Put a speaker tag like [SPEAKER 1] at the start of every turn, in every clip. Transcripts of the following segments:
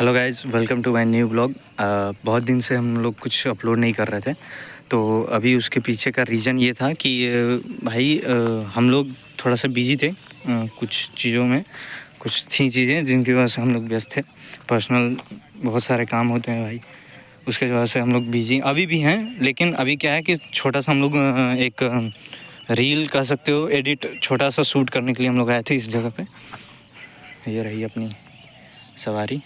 [SPEAKER 1] Hello guys, welcome to my new blog. बहुत दिन से हम लोग कुछ अपलोड नहीं कर रहे थे, तो अभी उसके पीछे का रीज़न ये था कि भाई हम लोग थोड़ा सा बिजी थे कुछ चीज़ों में। कुछ थी चीज़ें जिनकी वजह से हम लोग व्यस्त थे। पर्सनल बहुत सारे काम होते हैं भाई, उसके वजह से हम लोग बिजी अभी भी हैं। लेकिन अभी क्या है कि छोटा सा हम लोग एक रील कह सकते हो, एडिट छोटा सा शूट करने के लिए हम लोग आए थे इस जगह पे। ये रही अपनी सवारी,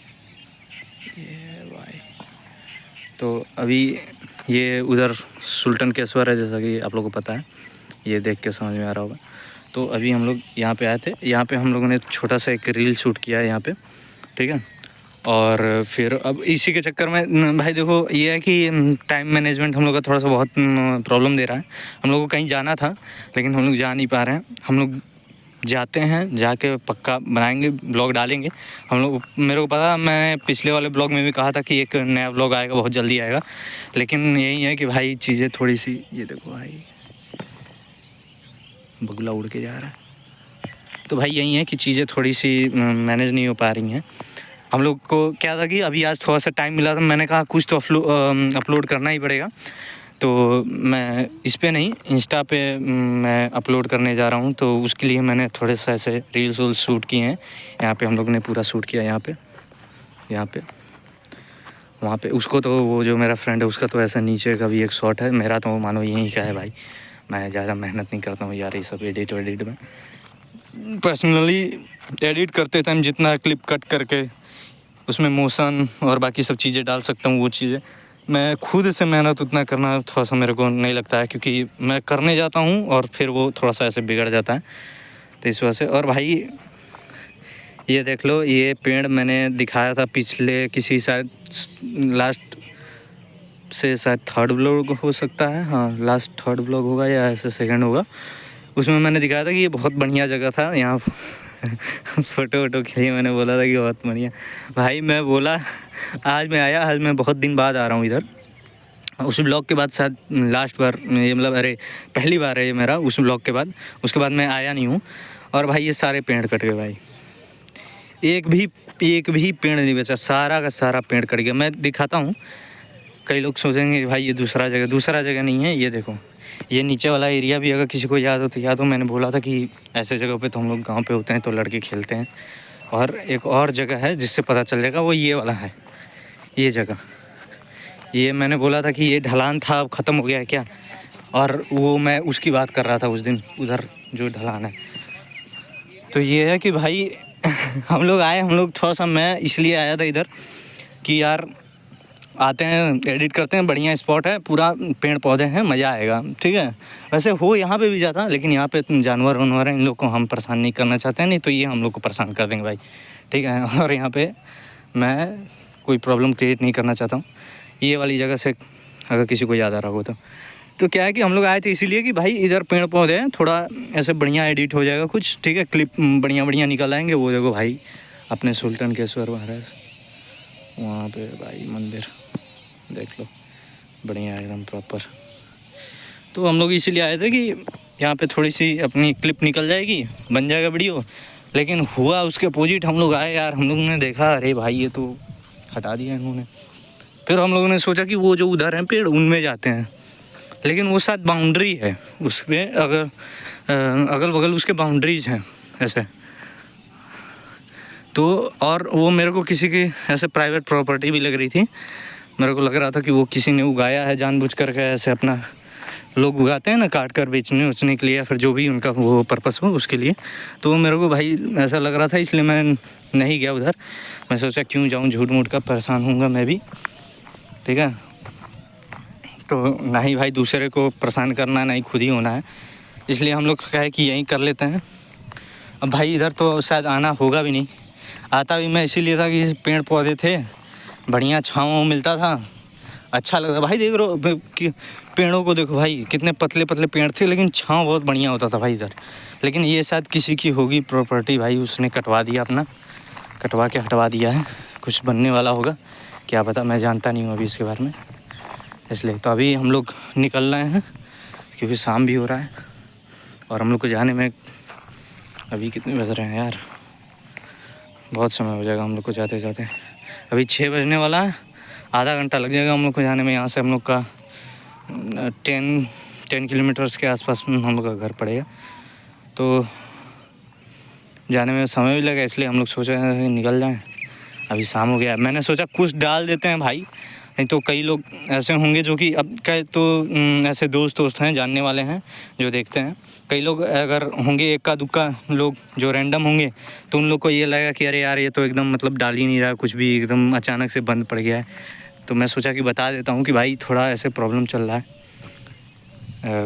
[SPEAKER 1] ये भाई। तो अभी ये उधर सुल्तान केसवर है, जैसा कि आप लोगों को पता है, ये देख के समझ में आ रहा होगा। तो अभी हम लोग यहाँ पे आए थे, यहाँ पे हम लोगों ने छोटा सा एक रील शूट किया है यहाँ पे, ठीक है। और फिर अब इसी के चक्कर में भाई देखो, ये है कि टाइम मैनेजमेंट हम लोग का थोड़ा सा बहुत प्रॉब्लम दे रहा है। हम लोग को कहीं जाना था लेकिन हम लोग जा नहीं पा रहे हैं। हम लोग जाते हैं, जाके पक्का बनाएंगे, ब्लॉग डालेंगे हम लोग। मेरे को पता, मैं पिछले वाले ब्लॉग में भी कहा था कि एक नया ब्लॉग आएगा, बहुत जल्दी आएगा। लेकिन यही है कि भाई चीज़ें थोड़ी सी, ये देखो भाई बगुला उड़ के जा रहा है। तो भाई यही है कि चीज़ें थोड़ी सी मैनेज नहीं हो पा रही हैं। हम लोग को क्या था कि अभी आज थोड़ा सा टाइम मिला था, मैंने कहा कुछ तो अपलोड करना ही पड़ेगा। तो मैं इस पे नहीं, इंस्टा पे मैं अपलोड करने जा रहा हूँ। तो उसके लिए मैंने थोड़े से ऐसे रील्स वील्स शूट किए हैं। यहाँ पे हम लोग ने पूरा शूट किया, यहाँ पे वहाँ पे। उसको तो, वो जो मेरा फ्रेंड है उसका तो ऐसा नीचे का भी एक शॉट है, मेरा तो मानो यहीं का है भाई। मैं ज़्यादा मेहनत नहीं करता हूँ यार ये सब एडिट वेडिट में। पर्सनली एडिट करते टाइम जितना क्लिप कट करके उसमें मोशन और बाकी सब चीज़ें डाल सकता हूँ, वो चीज़ें मैं खुद से मेहनत उतना करना थोड़ा सा मेरे को नहीं लगता है, क्योंकि मैं करने जाता हूँ और फिर वो थोड़ा सा ऐसे बिगड़ जाता है, तो इस वजह से। और भाई ये देख लो, ये पेड़ मैंने दिखाया था पिछले किसी शायद लास्ट से शायद थर्ड व्लॉग हो सकता है, हाँ लास्ट थर्ड व्लॉग होगा या ऐसे सेकंड होगा। उसमें मैंने दिखाया था कि ये बहुत बढ़िया जगह था यहाँ फ़ोटो वोटो खींची। मैंने बोला था कि बहुत बढ़िया। भाई मैं बोला आज मैं आया, आज मैं बहुत दिन बाद आ रहा हूँ इधर। उस ब्लॉग के बाद शायद लास्ट बार ये, मतलब अरे पहली बार है ये मेरा उस ब्लॉग के बाद। उसके बाद मैं आया नहीं हूँ। और भाई ये सारे पेड़ कट गए भाई, एक भी पेड़ नहीं बचा, सारा का सारा पेड़ कट गया। मैं दिखाता हूँ, कई लोग सोचेंगे भाई ये दूसरा जगह नहीं है। ये देखो, ये नीचे वाला एरिया भी अगर किसी को याद हो तो याद हो, मैंने बोला था कि ऐसे जगह पे तो हम लोग गांव पे होते हैं तो लड़के खेलते हैं। और एक और जगह है जिससे पता चल जाएगा, वो ये वाला है, ये जगह। ये मैंने बोला था कि ये ढलान था, अब ख़त्म हो गया है क्या। और वो मैं उसकी बात कर रहा था उस दिन, उधर जो ढलान है। तो ये है कि भाई हम लोग आए, हम लोग थोड़ा सा, मैं इसलिए आया था इधर कि यार आते हैं, एडिट करते हैं, बढ़िया स्पॉट है, पूरा पेड़ पौधे हैं, मज़ा आएगा, ठीक है। वैसे हो यहाँ पे भी जाता, लेकिन यहाँ पे जानवर वानवर हैं, इन लोग को हम परेशान नहीं करना चाहते हैं, नहीं तो ये हम लोग को परेशान कर देंगे भाई, ठीक है। और यहाँ पे मैं कोई प्रॉब्लम क्रिएट नहीं करना चाहता हूँ। ये वाली जगह से अगर किसी को याद आ रहा हो तो क्या है कि हम लोग आए थे इसीलिए कि भाई इधर पेड़ पौधे हैं, थोड़ा ऐसे बढ़िया एडिट हो जाएगा कुछ, ठीक है। क्लिप बढ़िया बढ़िया निकल आएंगे। वो देखो भाई अपने सुल्तान केसवर महाराज, वहाँ पे भाई मंदिर देख लो, बढ़िया एकदम प्रॉपर। तो हम लोग इसीलिए आए थे कि यहाँ पे थोड़ी सी अपनी क्लिप निकल जाएगी, बन जाएगा वीडियो। लेकिन हुआ उसके अपोजिट, हम लोग आए यार, हम लोगों ने देखा अरे भाई ये तो हटा दिया इन्होंने। फिर हम लोगों ने सोचा कि वो जो उधर हैं पेड़, उनमें जाते हैं, लेकिन वो शायद बाउंड्री है उस पर, अगर अगल बगल उसके बाउंड्रीज हैं ऐसे। तो और वो मेरे को किसी की ऐसे प्राइवेट प्रॉपर्टी भी लग रही थी। मेरे को लग रहा था कि वो किसी ने उगाया है जानबूझ करके, ऐसे अपना लोग उगाते हैं ना, काट कर बेचने उचने के लिए, या फिर जो भी उनका वो पर्पस हो उसके लिए। तो मेरे को भाई ऐसा लग रहा था, इसलिए मैं नहीं गया उधर। मैं सोचा क्यों जाऊँ, झूठ मूठ का परेशान होऊंगा मैं भी, ठीक है। तो ना ही भाई दूसरे को परेशान करना, ना ही खुद ही होना है, इसलिए हम लोग कहे कि यहीं कर लेते हैं। अब भाई इधर तो शायद आना होगा भी नहीं, आता भी मैं इसीलिए था कि पेड़ पौधे थे, बढ़िया छाँव मिलता था, अच्छा लगता। भाई देख रहे हो कि पेड़ों को देखो भाई, कितने पतले पतले पेड़ थे, लेकिन छाँव बहुत बढ़िया होता था भाई इधर। लेकिन ये शायद किसी की होगी प्रॉपर्टी भाई, उसने कटवा दिया, अपना कटवा के हटवा दिया है, कुछ बनने वाला होगा, क्या पता, मैं जानता नहीं हूँ अभी इसके बारे में। इसलिए तो अभी हम लोग निकल रहे हैं, क्योंकि शाम भी हो रहा है और हम लोग को जाने में अभी कितने बज रहे हैं यार, बहुत समय हो जाएगा हम लोग को जाते जाते। अभी 6 बजने वाला है, आधा घंटा लग जाएगा हम लोग को जाने में। यहाँ से हम लोग का 10 किलोमीटर्स के आसपास में हम लोग का घर पड़ेगा, तो जाने में समय भी लगा, इसलिए हम लोग सोच रहे हैं निकल जाएं। अभी शाम हो गया, मैंने सोचा कुछ डाल देते हैं भाई, नहीं तो कई लोग ऐसे होंगे जो कि अब कई तो ऐसे दोस्त हैं, जानने वाले हैं जो देखते हैं। कई लोग अगर होंगे इक्का दुक्का लोग जो रैंडम होंगे, तो उन लोग को ये लगेगा कि अरे यार ये तो एकदम मतलब डाल ही नहीं रहा, कुछ भी एकदम अचानक से बंद पड़ गया है। तो मैं सोचा कि बता देता हूँ कि भाई थोड़ा ऐसे प्रॉब्लम चल रहा है,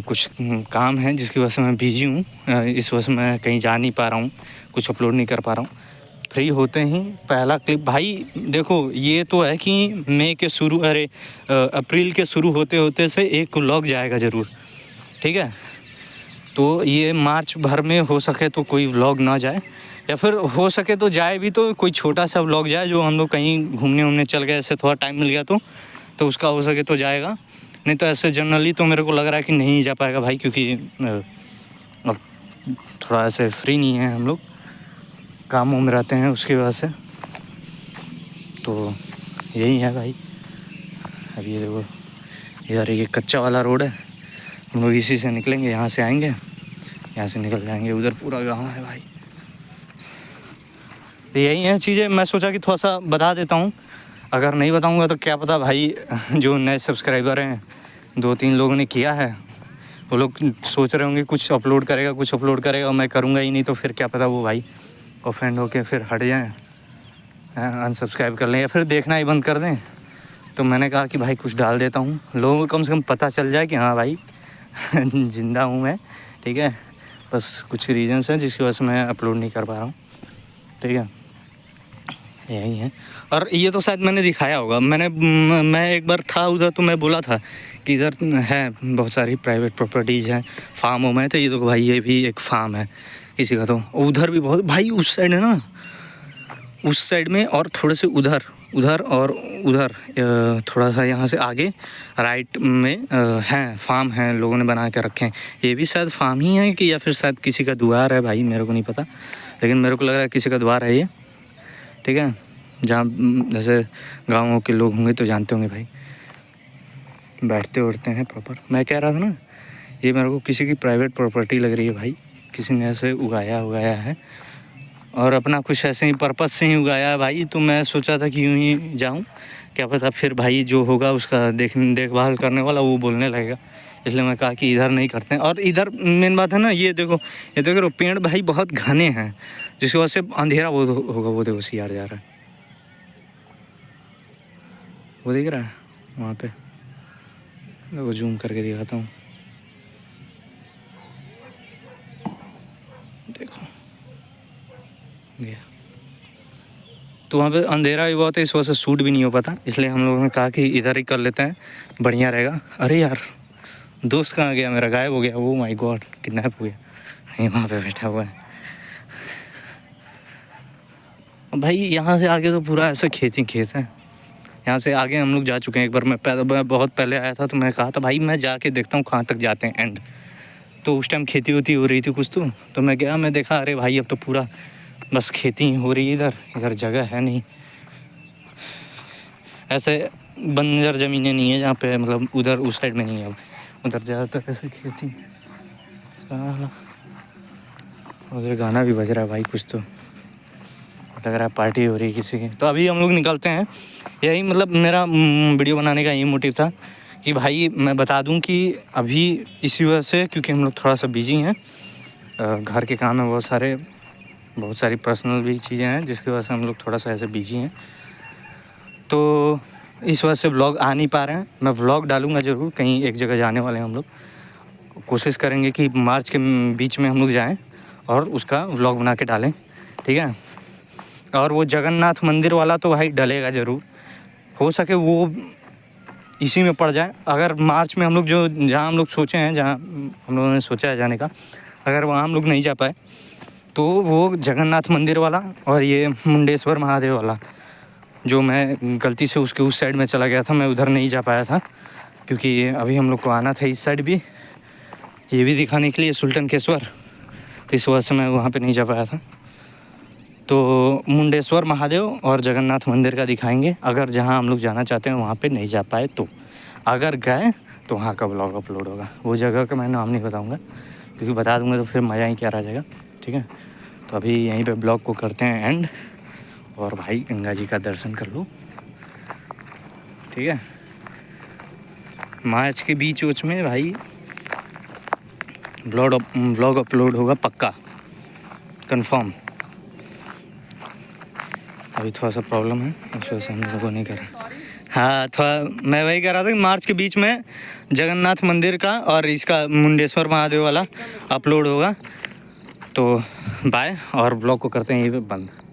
[SPEAKER 1] कुछ काम है जिसकी वजह से मैं बिजी हूँ। इस वजह से मैं कहीं जा नहीं पा रहा हूँ, कुछ अपलोड नहीं कर पा रहा हूँ। फ्री होते ही पहला क्लिप भाई देखो, ये तो है कि मई के शुरू अप्रैल के शुरू होते होते से एक व्लॉग जाएगा ज़रूर, ठीक है। तो ये मार्च भर में हो सके तो कोई व्लॉग ना जाए, या फिर हो सके तो जाए भी तो कोई छोटा सा व्लॉग जाए, जो हम लोग कहीं घूमने चल गए, ऐसे थोड़ा टाइम मिल गया तो उसका हो सके तो जाएगा। नहीं तो ऐसे जनरली तो मेरे को लग रहा है कि नहीं जा पाएगा भाई, क्योंकि अब थोड़ा ऐसे फ्री नहीं है हम लोग, काम में रहते हैं उसकी वजह से। तो यही है भाई। अभी ये देखो इधर ये कच्चा वाला रोड है, हम लोग इसी से निकलेंगे, यहाँ से आएंगे, यहाँ से निकल जाएंगे, उधर पूरा गांव है भाई। तो यही है चीज़ें, मैं सोचा कि थोड़ा सा बता देता हूँ। अगर नहीं बताऊँगा तो क्या पता भाई जो नए सब्सक्राइबर हैं 2-3 लोगों ने किया है, वो लोग सोच रहे होंगे कुछ अपलोड करेगा और मैं करूँगा ही नहीं, तो फिर क्या पता वो भाई ऑफेंड होके फिर हट जाएं, अनसब्सक्राइब कर लें या फिर देखना ही बंद कर दें। तो मैंने कहा कि भाई कुछ डाल देता हूँ, लोगों को कम से कम पता चल जाए कि हाँ भाई ज़िंदा हूँ मैं, ठीक है। बस कुछ रीजंस हैं जिसकी वजह से मैं अपलोड नहीं कर पा रहा हूँ, ठीक है। यही है। और ये तो शायद मैंने दिखाया होगा, मैं एक बार था उधर, तो मैं बोला था कि इधर है बहुत सारी प्राइवेट प्रॉपर्टीज़ हैं, फार्म होम है। तो ये तो भाई ये भी एक फार्म है किसी का, तो उधर भी बहुत भाई उस साइड है ना, उस साइड में और थोड़े से उधर और उधर थोड़ा सा यहाँ से आगे राइट में हैं फार्म हैं, लोगों ने बना के रखे हैं। ये भी शायद फार्म ही है कि या फिर शायद किसी का द्वार है भाई, मेरे को नहीं पता, लेकिन मेरे को लग रहा है किसी का द्वार है ये, ठीक है। जहाँ जैसे गाँवों के लोग होंगे तो जानते होंगे भाई, बैठते उठते हैं प्रॉपर। मैं कह रहा था ना, ये मेरे को किसी की प्राइवेट प्रॉपर्टी लग रही है भाई, किसी ने ऐसे उगाया है और अपना कुछ ऐसे ही पर्पस से ही उगाया है भाई। तो मैं सोचा था कि यूँ ही जाऊँ, क्या पता फिर भाई जो होगा उसका देखभाल करने वाला वो बोलने लगेगा, इसलिए मैं कहा कि इधर नहीं करते हैं। और इधर मेन बात है ना, ये देखो पेड़ भाई बहुत घने हैं, जिसकी वजह से अंधेरा बहुत होगा। वो देखो सियार जा रहा है, वो दिख रहा है वहाँ पे, देखो जूम करके दिखाता हूँ, देखो गया। तो वहाँ पे अंधेरा भी बहुत है, इस वजह से शूट भी नहीं हो पाता, इसलिए हम लोगों ने कहा कि इधर ही कर लेते हैं, बढ़िया रहेगा। अरे यार दोस्त कहाँ गया मेरा, गायब हो गया, वो माय गॉड किडनैप हो गया। नहीं वहाँ पे बैठा हुआ है भाई। यहाँ से आगे तो पूरा ऐसा खेत है, यहाँ से आगे हम लोग जा चुके हैं एक बार। मैं बहुत पहले आया था, तो मैं कहा था भाई मैं जाके देखता हूँ कहाँ तक जाते हैं एंड। तो उस टाइम खेती होती हो रही थी कुछ, तो मैं गया, मैं देखा अरे भाई अब तो पूरा बस खेती हो रही है, इधर जगह है नहीं, ऐसे बंजर ज़मीनें नहीं है जहाँ पे मतलब उधर उस साइड में नहीं है, अब उधर ज़्यादातर ऐसे खेती। उधर गाना भी बज रहा है भाई, कुछ तो लग रहा है पार्टी हो रही है किसी की। तो अभी हम लोग निकलते हैं, यही मतलब मेरा वीडियो बनाने का यही मोटिव था कि भाई मैं बता दूं कि अभी इसी वजह से, क्योंकि हम लोग थोड़ा सा बिजी हैं, घर के काम में बहुत सारी पर्सनल भी चीज़ें हैं, जिसकी वजह से हम लोग थोड़ा सा ऐसे बिजी हैं, तो इस वजह से व्लॉग आ नहीं पा रहे हैं। मैं व्लॉग डालूँगा ज़रूर, कहीं एक जगह जाने वाले हैं हम लोग, कोशिश करेंगे कि मार्च के बीच में हम लोग जाएँ और उसका व्लॉग बना के डालें, ठीक है। और वो जगन्नाथ मंदिर वाला तो भाई डलेगा ज़रूर, हो सके वो इसी में पड़ जाए। अगर मार्च में हम लोग जहाँ हम लोग सोचे हैं, जहाँ हम लोगों ने सोचा है जाने का, अगर वहाँ हम लोग नहीं जा पाए तो वो जगन्नाथ मंदिर वाला और ये मुंडेश्वर महादेव वाला, जो मैं गलती से उसके उस साइड में चला गया था, मैं उधर नहीं जा पाया था, क्योंकि अभी हम लोग को आना था इस साइड भी, ये भी दिखाने के लिए सुल्तानकेश्वर, तो इस वजह से मैं वहाँ पे नहीं जा पाया था। तो मुंडेश्वर महादेव और जगन्नाथ मंदिर का दिखाएंगे, अगर जहाँ हम लोग जाना चाहते हैं वहाँ पे नहीं जा पाए तो। अगर गए तो वहाँ का ब्लॉग अपलोड होगा। वो जगह का मैं नाम नहीं बताऊँगा, क्योंकि बता दूँगा तो फिर मज़ा ही क्या रह जाएगा। ठीक है, तो अभी यहीं पे ब्लॉग को करते हैं एंड, और भाई गंगा जी का दर्शन कर लो। ठीक है, मार्च के बीच उच में भाई ब्लॉग अपलोड होगा पक्का, कंफर्म। अभी थोड़ा सा प्रॉब्लम है, उस वजह से हम लोगों नहीं कर रहे। हाँ, थोड़ा मैं वही कह रहा था कि मार्च के बीच में जगन्नाथ मंदिर का और इसका मुंडेश्वर महादेव वाला अपलोड होगा। तो बाय, और ब्लॉग को करते हैं यहीं पे बंद।